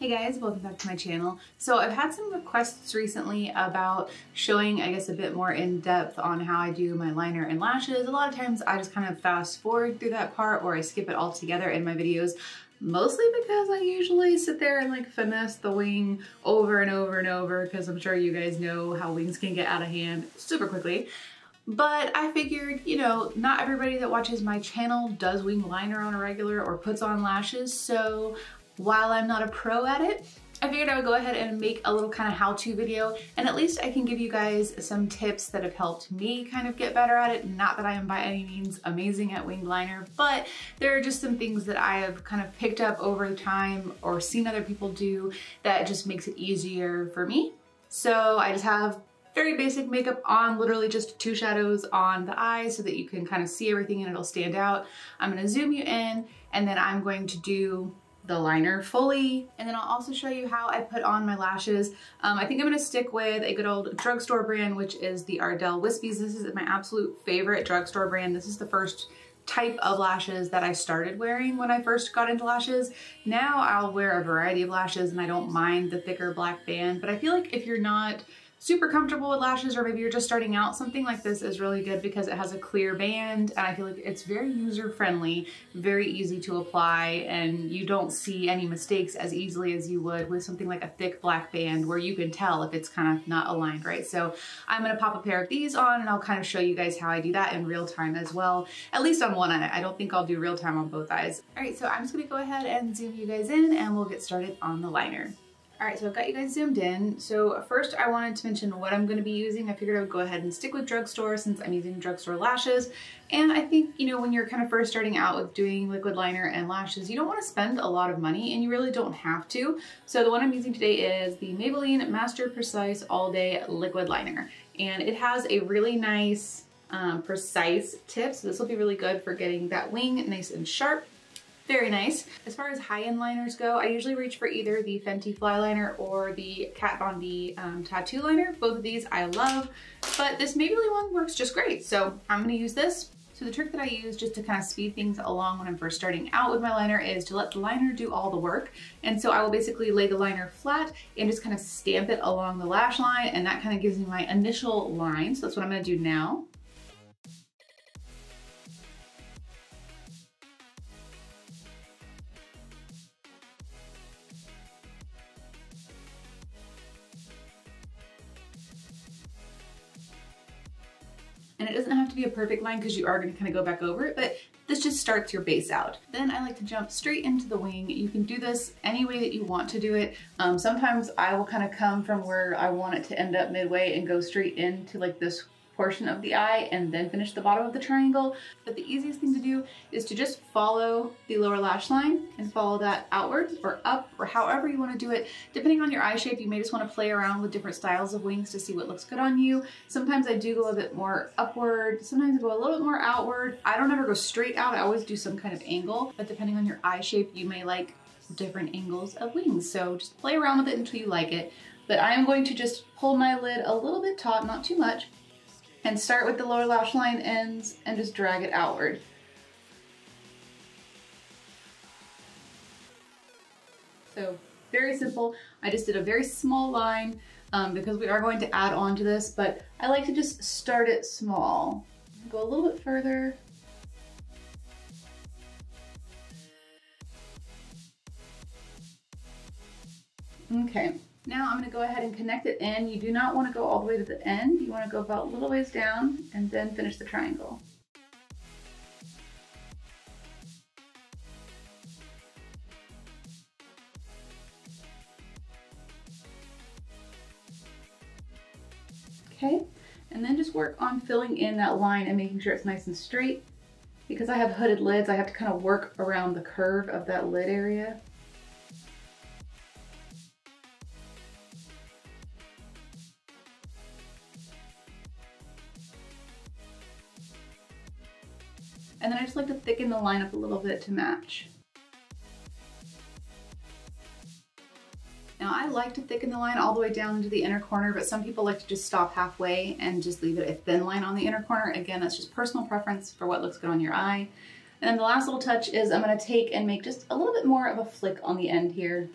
Hey guys, welcome back to my channel. So I've had some requests recently about showing, I guess, a bit more in depth on how I do my liner and lashes. A lot of times I just kind of fast forward through that part or I skip it altogether in my videos, mostly because I usually sit there and like finesse the wing over and over and over because I'm sure you guys know how wings can get out of hand super quickly. But I figured, you know, not everybody that watches my channel does wing liner on a regular or puts on lashes, so while I'm not a pro at it, I figured I would go ahead and make a little kind of how-to video, and at least I can give you guys some tips that have helped me kind of get better at it. Not that I am by any means amazing at winged liner, but there are just some things that I have kind of picked up over time or seen other people do that just makes it easier for me. So I just have very basic makeup on, literally just 2 shadows on the eyes so that you can kind of see everything and it'll stand out. I'm gonna zoom you in, and then I'm going to do the liner fully, and then I'll also show you how I put on my lashes. I think I'm gonna stick with a good old drugstore brand, which is the Ardell Wispies. This is my absolute favorite drugstore brand. This is the first type of lashes that I started wearing when I first got into lashes. Now I'll wear a variety of lashes and I don't mind the thicker black band, but I feel like if you're not super comfortable with lashes, or maybe you're just starting out, something like this is really good because it has a clear band and I feel like it's very user-friendly, very easy to apply, and you don't see any mistakes as easily as you would with something like a thick black band where you can tell if it's kind of not aligned right. So I'm gonna pop a pair of these on and I'll kind of show you guys how I do that in real time as well, at least on one eye. I don't think I'll do real time on both eyes. All right, so I'm just gonna go ahead and zoom you guys in and we'll get started on the liner. All right, so I've got you guys zoomed in. So first I wanted to mention what I'm gonna be using. I figured I would go ahead and stick with drugstore since I'm using drugstore lashes. And I think, you know, when you're kind of first starting out with doing liquid liner and lashes, you don't wanna spend a lot of money and you really don't have to. So the one I'm using today is the Maybelline Master Precise All Day Liquid Liner. And it has a really nice precise tip. So this will be really good for getting that wing nice and sharp. Very nice. As far as high-end liners go, I usually reach for either the Fenty Fly Liner or the Kat Von D Tattoo Liner. Both of these I love, but this Maybelline one works just great. So I'm gonna use this. So the trick that I use just to kind of speed things along when I'm first starting out with my liner is to let the liner do all the work. And so I will basically lay the liner flat and just kind of stamp it along the lash line, and that kind of gives me my initial line. So that's what I'm gonna do now. And it doesn't have to be a perfect line because you are going to kind of go back over it, but this just starts your base out. Then I like to jump straight into the wing. You can do this any way that you want to do it. Sometimes I will kind of come from where I want it to end up midway and go straight into like this portion of the eye and then finish the bottom of the triangle. But the easiest thing to do is to just follow the lower lash line and follow that outward or up or however you want to do it. Depending on your eye shape, you may just want to play around with different styles of wings to see what looks good on you. Sometimes I do go a bit more upward, sometimes I go a little bit more outward. I don't ever go straight out, I always do some kind of angle, but depending on your eye shape, you may like different angles of wings. So just play around with it until you like it. But I am going to just pull my lid a little bit taut, not too much, and start with the lower lash line ends and just drag it outward. So very simple. I just did a very small line because we are going to add on to this, but I like to just start it small. Go a little bit further. Okay. Now I'm gonna go ahead and connect it in. You do not wanna go all the way to the end. You wanna go about a little ways down and then finish the triangle. Okay, and then just work on filling in that line and making sure it's nice and straight. Because I have hooded lids, I have to kind of work around the curve of that lid area. And then I just like to thicken the line up a little bit to match. Now I like to thicken the line all the way down into the inner corner, but some people like to just stop halfway and just leave it a thin line on the inner corner. Again, that's just personal preference for what looks good on your eye. And then the last little touch is I'm gonna take and make just a little bit more of a flick on the end here.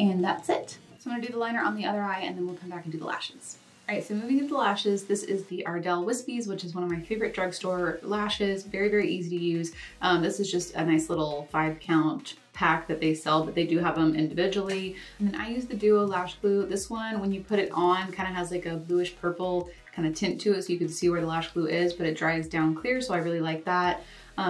And that's it. So I'm gonna do the liner on the other eye and then we'll come back and do the lashes. All right, so moving into the lashes, this is the Ardell Wispies, which is one of my favorite drugstore lashes. Very, very easy to use. This is just a nice little 5-count pack that they sell, but they do have them individually. And then I use the Duo Lash Glue. This one, when you put it on, kind of has like a bluish purple kind of tint to it, so you can see where the lash glue is, but it dries down clear, so I really like that.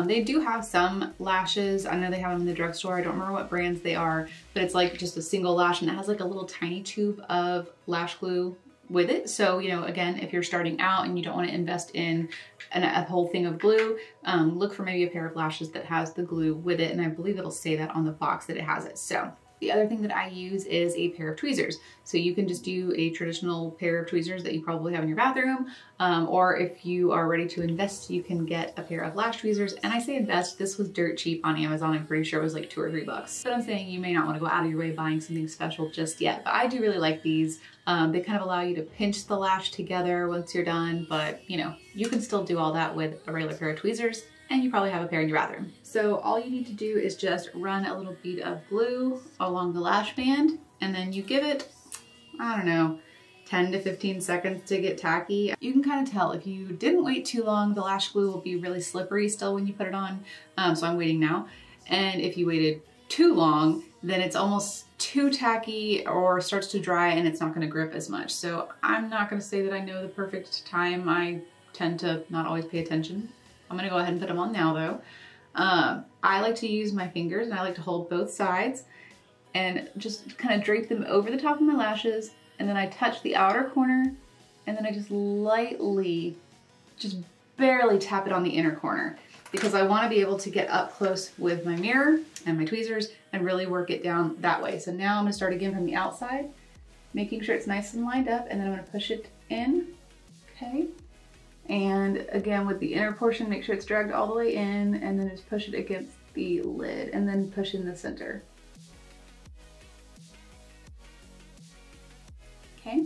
They do have some lashes. I know they have them in the drugstore. I don't remember what brands they are, but it's like just a single lash and it has like a little tiny tube of lash glue with it. So, you know, again, if you're starting out and you don't want to invest in a whole thing of glue, look for maybe a pair of lashes that has the glue with it. And I believe it'll say that on the box that it has it. So the other thing that I use is a pair of tweezers. So you can just do a traditional pair of tweezers that you probably have in your bathroom. Or if you are ready to invest, you can get a pair of lash tweezers. And I say invest, this was dirt cheap on Amazon. I'm pretty sure it was like $2 or $3. But I'm saying you may not want to go out of your way buying something special just yet. But I do really like these. They kind of allow you to pinch the lash together once you're done. But you know, you can still do all that with a regular pair of tweezers. And you probably have a pair in your bathroom. So all you need to do is just run a little bead of glue along the lash band, and then you give it, I don't know, 10 to 15 seconds to get tacky. You can kind of tell if you didn't wait too long, the lash glue will be really slippery still when you put it on. So I'm waiting now. And if you waited too long, then it's almost too tacky or starts to dry and it's not gonna grip as much. So I'm not gonna say that I know the perfect time. I tend to not always pay attention. I'm gonna go ahead and put them on now though. I like to use my fingers and I like to hold both sides and just kind of drape them over the top of my lashes, and then I touch the outer corner and then I just lightly, just barely tap it on the inner corner because I want to be able to get up close with my mirror and my tweezers and really work it down that way. So now I'm gonna start again from the outside, making sure it's nice and lined up, and then I'm gonna push it in, okay? And again, with the inner portion, make sure it's dragged all the way in, and then just push it against the lid and then push in the center. Okay.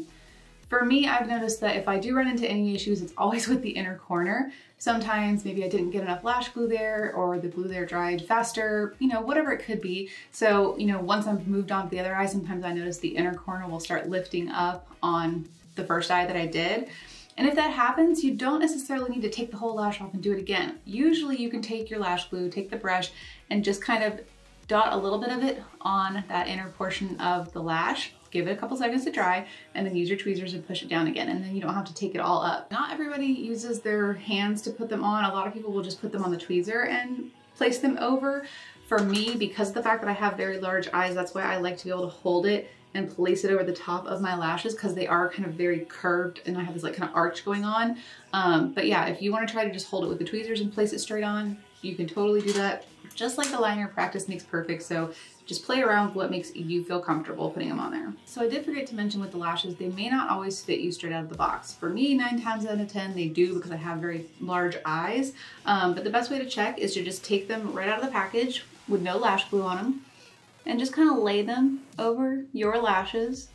For me, I've noticed that if I do run into any issues, it's always with the inner corner. Sometimes maybe I didn't get enough lash glue there, or the glue there dried faster, you know, whatever it could be. So, you know, once I've moved on to the other eye, sometimes I notice the inner corner will start lifting up on the first eye that I did. And if that happens, you don't necessarily need to take the whole lash off and do it again. Usually you can take your lash glue, take the brush, and just kind of dot a little bit of it on that inner portion of the lash. Give it a couple seconds to dry, and then use your tweezers and push it down again, and then you don't have to take it all up. Not everybody uses their hands to put them on. A lot of people will just put them on the tweezer and place them over. For me, because of the fact that I have very large eyes, that's why I like to be able to hold it and place it over the top of my lashes, because they are kind of very curved and I have this like kind of arch going on. But yeah, if you want to try to just hold it with the tweezers and place it straight on, you can totally do that. Just like the liner, practice makes perfect. So just play around with what makes you feel comfortable putting them on there. So I did forget to mention with the lashes, they may not always fit you straight out of the box. For me, 9 times out of 10, they do, because I have very large eyes. But the best way to check is to just take them right out of the package with no lash glue on them, and just kind of lay them over your lashes.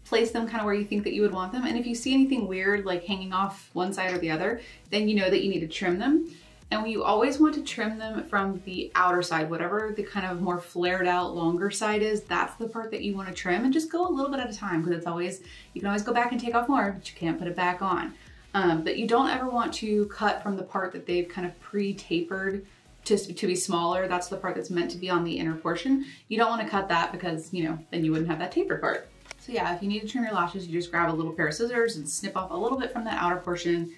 Place them kind of where you think that you would want them. And if you see anything weird, like hanging off one side or the other, then you know that you need to trim them. And you always want to trim them from the outer side, whatever the kind of more flared out, longer side is, that's the part that you want to trim, and just go a little bit at a time, because it's always, you can always go back and take off more, but you can't put it back on. But you don't ever want to cut from the part that they've kind of pre-tapered to be smaller. That's the part that's meant to be on the inner portion. You don't want to cut that, because, you know, then you wouldn't have that tapered part. So yeah, if you need to trim your lashes, you just grab a little pair of scissors and snip off a little bit from that outer portion,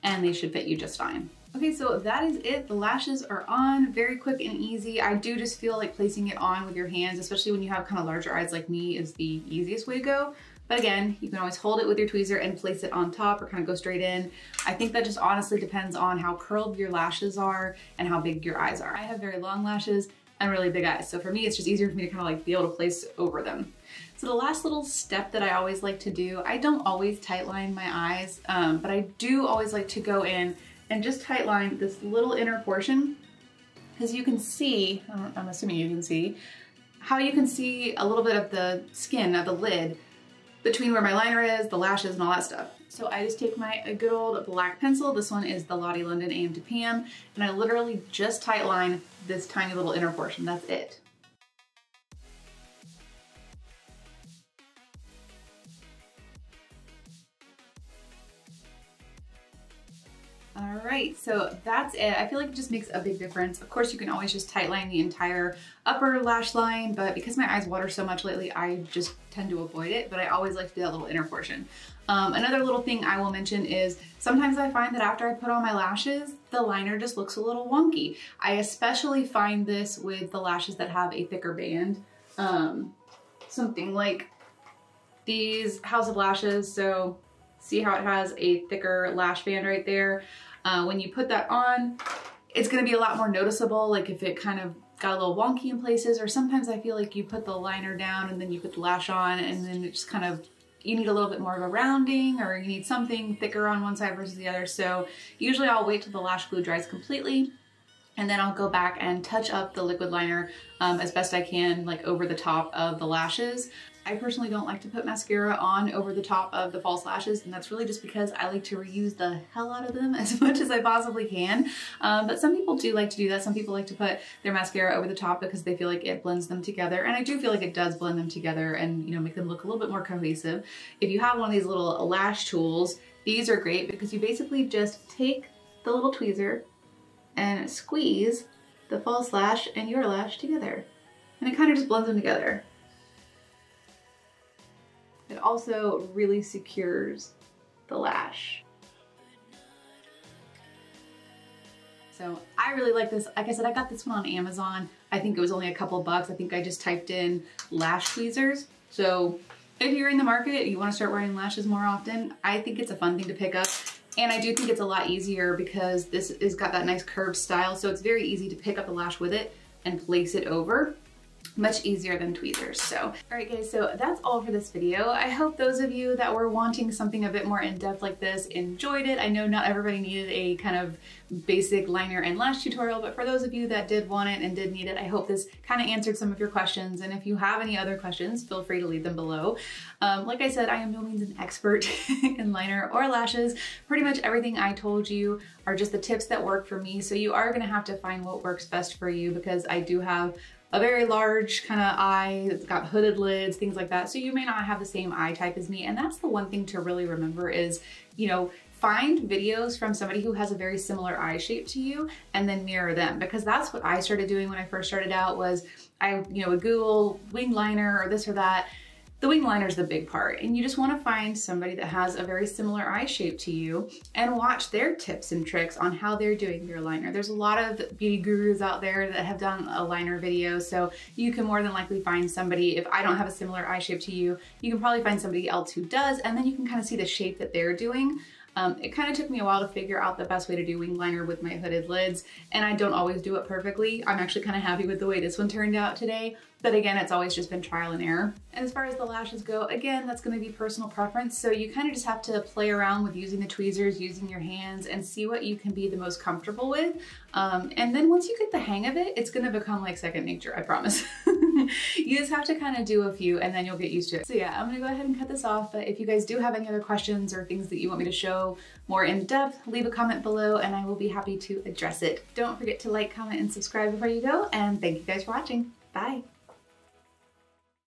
and they should fit you just fine. Okay, so that is it. The lashes are on, very quick and easy. I do just feel like placing it on with your hands, especially when you have kind of larger eyes like me, is the easiest way to go. But again, you can always hold it with your tweezer and place it on top, or kind of go straight in. I think that just honestly depends on how curled your lashes are and how big your eyes are. I have very long lashes and really big eyes, so for me it's just easier for me to kind of like be able to place over them. So the last little step that I always like to do, I don't always tightline my eyes, but I do always like to go in and just tightline this little inner portion, because you can see, I'm assuming you can see, how you can see a little bit of the skin of the lid between where my liner is, the lashes, and all that stuff. So I just take my good old black pencil. This one is the Lottie London AM to PM, and I literally just tightline this tiny little inner portion. That's it. All right, so that's it. I feel like it just makes a big difference. Of course, you can always just tight line the entire upper lash line, but because my eyes water so much lately, I just tend to avoid it, but I always like to do that little inner portion. Another little thing I will mention is sometimes I find that after I put on my lashes, the liner just looks a little wonky. I especially find this with the lashes that have a thicker band. Something like these House of Lashes. So see how it has a thicker lash band right there? When you put that on, it's gonna be a lot more noticeable, like if it kind of got a little wonky in places, or sometimes I feel like you put the liner down and then you put the lash on and then it just kind of, you need a little bit more of a rounding, or you need something thicker on one side versus the other. So usually I'll wait till the lash glue dries completely, and then I'll go back and touch up the liquid liner as best I can, like over the top of the lashes. I personally don't like to put mascara on over the top of the false lashes, and that's really just because I like to reuse the hell out of them as much as I possibly can. But some people do like to do that. Some people like to put their mascara over the top because they feel like it blends them together, and I do feel like it does blend them together and, you know, make them look a little bit more cohesive. If you have one of these little lash tools, these are great because you basically just take the little tweezer and squeeze the false lash and your lash together, and it kind of just blends them together. It also really secures the lash. So I really like this. Like I said, I got this one on Amazon. I think it was only a couple bucks. I think I just typed in lash tweezers. So if you're in the market, you want to start wearing lashes more often, I think it's a fun thing to pick up. And I do think it's a lot easier because this has got that nice curved style. So it's very easy to pick up the lash with it and place it over. Much easier than tweezers. So, all right guys, so that's all for this video. I hope those of you that were wanting something a bit more in-depth like this enjoyed it. I know not everybody needed a kind of basic liner and lash tutorial, but for those of you that did want it and did need it, I hope this kind of answered some of your questions. And if you have any other questions, feel free to leave them below. Like I said, I am no means an expert in liner or lashes. Pretty much everything I told you are just the tips that work for me. So you are gonna have to find what works best for you, because I do have a very large kind of eye. It's got hooded lids, things like that. So you may not have the same eye type as me. And that's the one thing to really remember is, you know, find videos from somebody who has a very similar eye shape to you and then mirror them, because that's what I started doing when I first started out. Was I, you know, would Google wing liner or this or that. The wing liner is the big part, and you just want to find somebody that has a very similar eye shape to you and watch their tips and tricks on how they're doing their liner. There's a lot of beauty gurus out there that have done a liner video, so you can more than likely find somebody. If I don't have a similar eye shape to you, you can probably find somebody else who does, and then you can kind of see the shape that they're doing. It kind of took me a while to figure out the best way to do wing liner with my hooded lids, and I don't always do it perfectly. I'm actually kind of happy with the way this one turned out today, but again, it's always just been trial and error. And as far as the lashes go, again, that's going to be personal preference, so you kind of just have to play around with using the tweezers, using your hands, and see what you can be the most comfortable with. And then once you get the hang of it, it's going to become like second nature, I promise. You just have to kind of do a few and then you'll get used to it. So yeah, I'm gonna go ahead and cut this off, but if you guys do have any other questions or things that you want me to show more in depth, leave a comment below and I will be happy to address it. Don't forget to like, comment, and subscribe before you go, and thank you guys for watching. Bye.